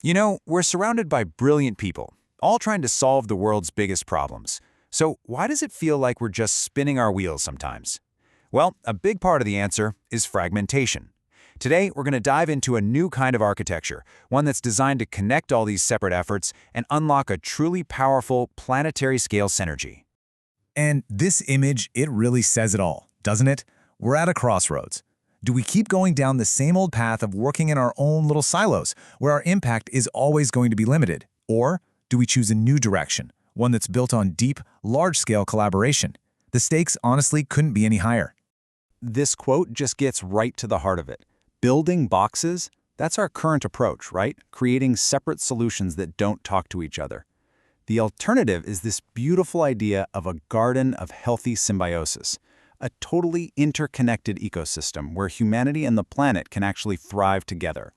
You know, we're surrounded by brilliant people, all trying to solve the world's biggest problems. So why does it feel like we're just spinning our wheels sometimes? Well, a big part of the answer is fragmentation. Today, we're going to dive into a new kind of architecture, one that's designed to connect all these separate efforts and unlock a truly powerful planetary scale synergy. And this image, it really says it all, doesn't it? We're at a crossroads. Do we keep going down the same old path of working in our own little silos, where our impact is always going to be limited? Or do we choose a new direction, one that's built on deep, large-scale collaboration? The stakes, honestly, couldn't be any higher. This quote just gets right to the heart of it. Building boxes, that's our current approach, right? Creating separate solutions that don't talk to each other. The alternative is this beautiful idea of a garden of healthy symbiosis, a totally interconnected ecosystem where humanity and the planet can actually thrive together.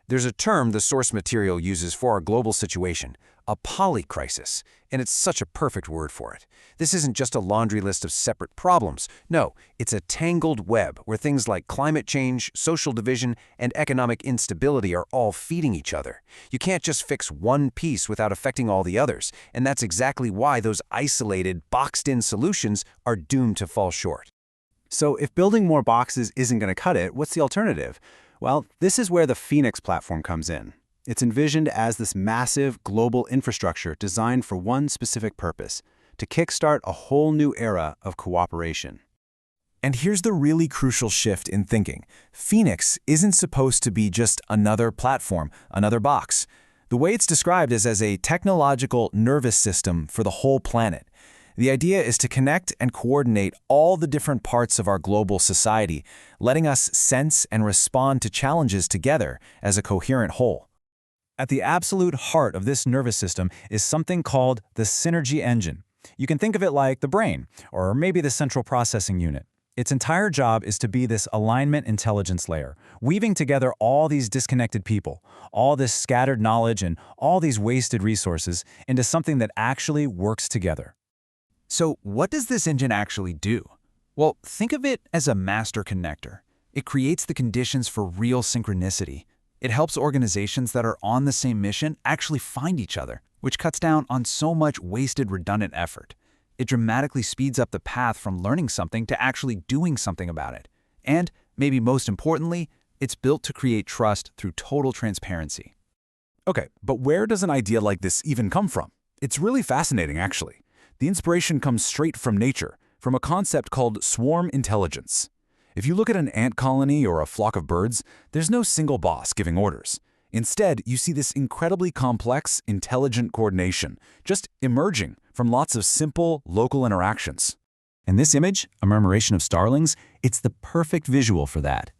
There's a term the source material uses for our global situation, a polycrisis, and it's such a perfect word for it. This isn't just a laundry list of separate problems. No, it's a tangled web where things like climate change, social division, and economic instability are all feeding each other. You can't just fix one piece without affecting all the others, and that's exactly why those isolated, boxed-in solutions are doomed to fall short. So if building more boxes isn't going to cut it, what's the alternative? Well, this is where the Phoenix platform comes in. It's envisioned as this massive global infrastructure designed for one specific purpose, to kickstart a whole new era of cooperation. And here's the really crucial shift in thinking. Phoenix isn't supposed to be just another platform, another box. The way it's described is as a technological nervous system for the whole planet. The idea is to connect and coordinate all the different parts of our global society, letting us sense and respond to challenges together as a coherent whole. At the absolute heart of this nervous system is something called the synergy engine. You can think of it like the brain, or maybe the central processing unit. Its entire job is to be this alignment intelligence layer, weaving together all these disconnected people, all this scattered knowledge, and all these wasted resources into something that actually works together. So what does this engine actually do? Well, think of it as a master connector. It creates the conditions for real synchronicity. It helps organizations that are on the same mission actually find each other, which cuts down on so much wasted redundant effort. It dramatically speeds up the path from learning something to actually doing something about it. And, maybe most importantly, it's built to create trust through total transparency. Okay, but where does an idea like this even come from? It's really fascinating, actually. The inspiration comes straight from nature, from a concept called swarm intelligence. If you look at an ant colony or a flock of birds, there's no single boss giving orders. Instead, you see this incredibly complex, intelligent coordination, just emerging from lots of simple, local interactions. And this image, a murmuration of starlings, it's the perfect visual for that.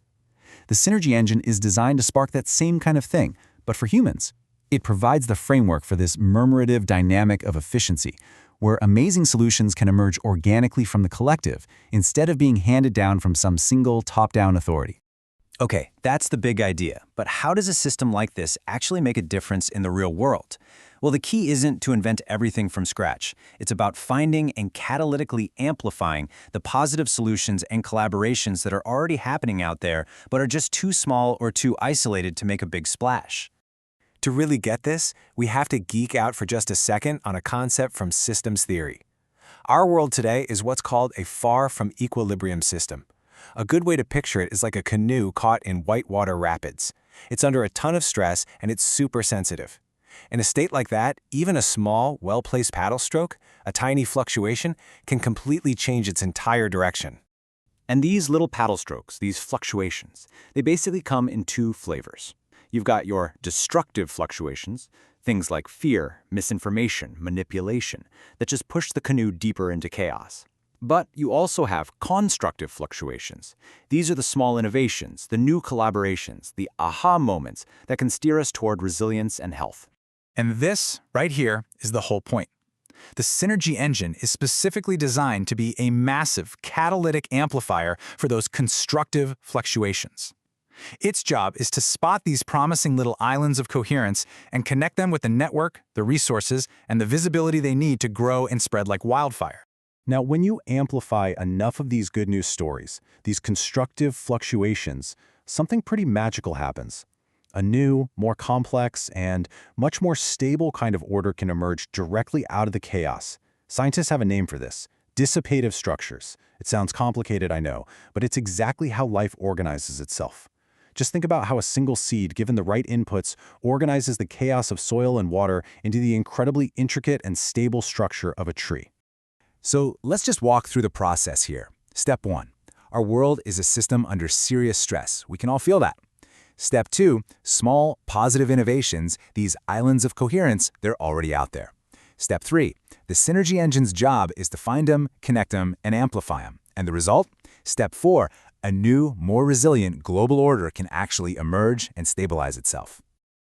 The synergy engine is designed to spark that same kind of thing, but for humans. It provides the framework for this murmurative dynamic of efficiency, where amazing solutions can emerge organically from the collective instead of being handed down from some single top-down authority. Okay, that's the big idea, but how does a system like this actually make a difference in the real world? Well, the key isn't to invent everything from scratch. It's about finding and catalytically amplifying the positive solutions and collaborations that are already happening out there, but are just too small or too isolated to make a big splash. To really get this, we have to geek out for just a second on a concept from systems theory. Our world today is what's called a far from equilibrium system. A good way to picture it is like a canoe caught in whitewater rapids. It's under a ton of stress and it's super sensitive. In a state like that, even a small, well-placed paddle stroke, a tiny fluctuation, can completely change its entire direction. And these little paddle strokes, these fluctuations, they basically come in two flavors. You've got your destructive fluctuations, things like fear, misinformation, manipulation, that just push the canoe deeper into chaos. But you also have constructive fluctuations. These are the small innovations, the new collaborations, the aha moments that can steer us toward resilience and health. And this, right here, is the whole point. The synergy engine is specifically designed to be a massive catalytic amplifier for those constructive fluctuations. Its job is to spot these promising little islands of coherence and connect them with the network, the resources, and the visibility they need to grow and spread like wildfire. Now, when you amplify enough of these good news stories, these constructive fluctuations, something pretty magical happens. A new, more complex, and much more stable kind of order can emerge directly out of the chaos. Scientists have a name for this: dissipative structures. It sounds complicated, I know, but it's exactly how life organizes itself. Just think about how a single seed, given the right inputs, organizes the chaos of soil and water into the incredibly intricate and stable structure of a tree. So let's just walk through the process here. Step 1. Our world is a system under serious stress. We can all feel that. Step 2. Small, positive innovations, these islands of coherence, they're already out there. Step 3. The synergy engine's job is to find them, connect them, and amplify them. And the result? Step 4. A new, more resilient global order can actually emerge and stabilize itself.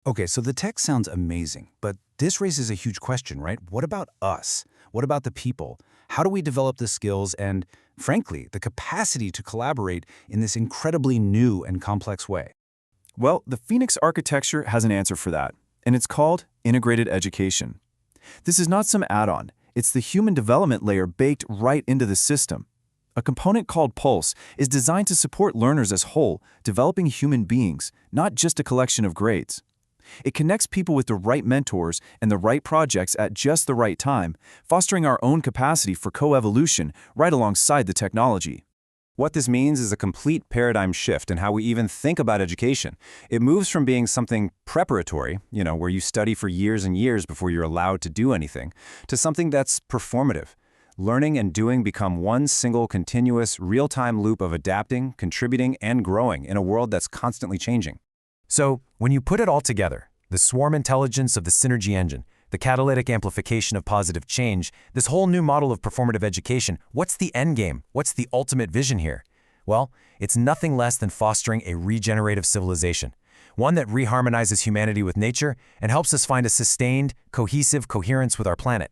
Okay, so the text sounds amazing, but this raises a huge question, right? What about us? What about the people? How do we develop the skills and, frankly, the capacity to collaborate in this incredibly new and complex way? Well, the Phoenix architecture has an answer for that, and it's called integrated education. This is not some add-on. It's the human development layer baked right into the system. A component called Pulse is designed to support learners as whole, developing human beings, not just a collection of grades. It connects people with the right mentors and the right projects at just the right time, fostering our own capacity for co-evolution right alongside the technology. What this means is a complete paradigm shift in how we even think about education. It moves from being something preparatory, where you study for years and years before you're allowed to do anything, to something that's performative. Learning and doing become one single, continuous, real-time loop of adapting, contributing, and growing in a world that's constantly changing. So, when you put it all together, the swarm intelligence of the synergy engine, the catalytic amplification of positive change, this whole new model of performative education, what's the end game? What's the ultimate vision here? Well, it's nothing less than fostering a regenerative civilization, one that reharmonizes humanity with nature and helps us find a sustained, cohesive coherence with our planet.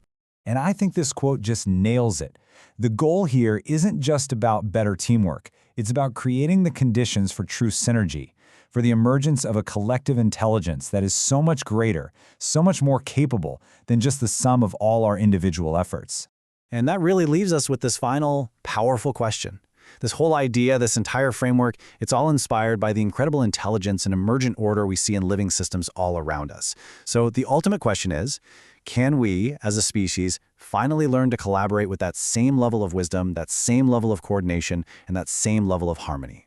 And I think this quote just nails it. The goal here isn't just about better teamwork. It's about creating the conditions for true synergy, for the emergence of a collective intelligence that is so much greater, so much more capable than just the sum of all our individual efforts. And that really leaves us with this final, powerful question. This whole idea, this entire framework, it's all inspired by the incredible intelligence and emergent order we see in living systems all around us. So the ultimate question is, can we, as a species, finally learn to collaborate with that same level of wisdom, that same level of coordination, and that same level of harmony?